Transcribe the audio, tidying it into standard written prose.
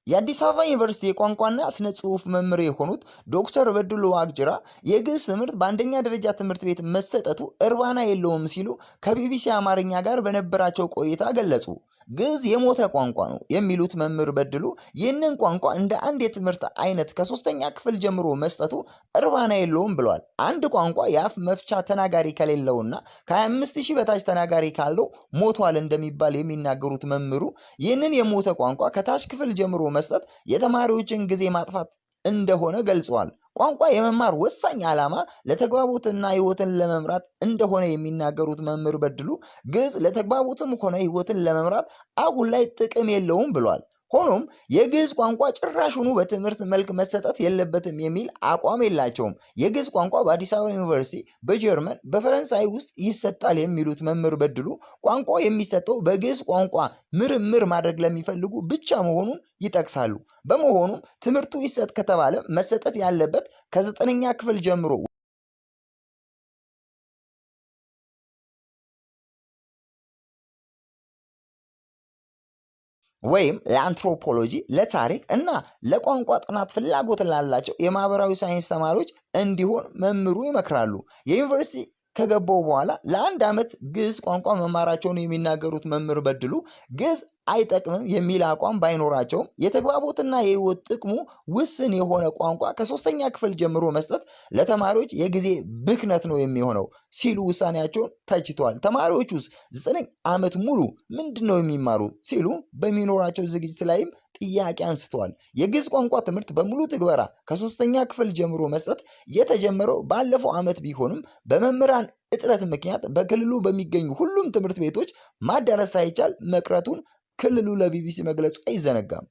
የአዲስ አበባ ዩኒቨርሲቲ የቋንቋና ስነ ጽሑፍ መምህር የሆኑት ዶክተር በድሉ ዋቅጅራ የግዕዝ ትምህርት በአንደኛ ደረጃ ትምህርት ቤት መሰጠቱ እርባና የለውም ሲሉ ከቢቢሲ አማርኛ ጋር በነበራቸው ቆይታ ገለጹ። ግዕዝ የሞተ ቋንቋ ነው የሚሉት መምህር በድሉ ይህንን ቋንቋ እንደ አንድ የትምህርት አይነት ከሶስተኛ ክፍል ጀምሮ መስጠቱ እርባና የለውም ብለዋል። አንድ ቋንቋ የአፍ መፍቻ ተናጋሪ ከሌለውና ከ25,000 በታች ተናጋሪ ካለው ሞቷል እንደሚባል የሚናገሩት መምህሩ ይህንን የሞተ ቋንቋ ከታች ክፍል ጀምሮ መስጠት የተማሪዎችን ጊዜ ማጥፋት እንደሆነ ገልጸዋል። ቋንቋ የመማር ወሳኝ ዓላማ ለተግባቦትና ሕይወትን ለመምራት እንደሆነ የሚናገሩት መምህር በድሉ ግዕዝ ለተግባቦትም ሆነ ሕይወትን ለመምራት አሁን ላይ ጥቅም የለውም ብሏል። ሆኖም የግዕዝ ቋንቋ ጭራሹኑ በትምህርት መልክ መሰጠት የለበትም የሚል አቋም የላቸውም። የግዕዝ ቋንቋ በአዲስ አበባ ዩኒቨርሲቲ፣ በጀርመን፣ በፈረንሳይ ውስጥ ይሰጣል የሚሉት መምህር በድሉ ቋንቋው የሚሰጠው በግዕዝ ቋንቋ ምርምር ማድረግ ለሚፈልጉ ብቻ መሆኑን ይጠቅሳሉ። በመሆኑም ትምህርቱ ይሰጥ ከተባለ መሰጠት ያለበት ከ9ኛ ክፍል ጀምሮ ወይም ለአንትሮፖሎጂ፣ ለታሪክ እና ለቋንቋ ጥናት ፍላጎት ላላቸው የማህበራዊ ሳይንስ ተማሪዎች እንዲሆን መምህሩ ይመክራሉ። የዩኒቨርሲቲ ከገባው በኋላ ለአንድ ዓመት ግዕዝ ቋንቋ መማራቸውን የሚናገሩት መምህር በድሉ ግዕዝ አይጠቅምም የሚል አቋም ባይኖራቸውም የተግባቦትና የሕይወት ጥቅሙ ውስን የሆነ ቋንቋ ከሶስተኛ ክፍል ጀምሮ መስጠት ለተማሪዎች የጊዜ ብክነት ነው የሚሆነው ሲሉ ውሳኔያቸውን ተችተዋል። ተማሪዎች ውስጥ 9 ዓመት ሙሉ ምንድን ነው የሚማሩት ሲሉ በሚኖራቸው ዝግጅት ላይም ጥያቄ አንስተዋል። የግዕዝ ቋንቋ ትምህርት በሙሉ ትግበራ ከሶስተኛ ክፍል ጀምሮ መስጠት የተጀመረው ባለፈው ዓመት ቢሆንም በመምህራን እጥረት ምክንያት በክልሉ በሚገኙ ሁሉም ትምህርት ቤቶች ማዳረስ ሳይቻል መቅረቱን ክልሉ ለቢቢሲ መግለጹ አይዘነጋም።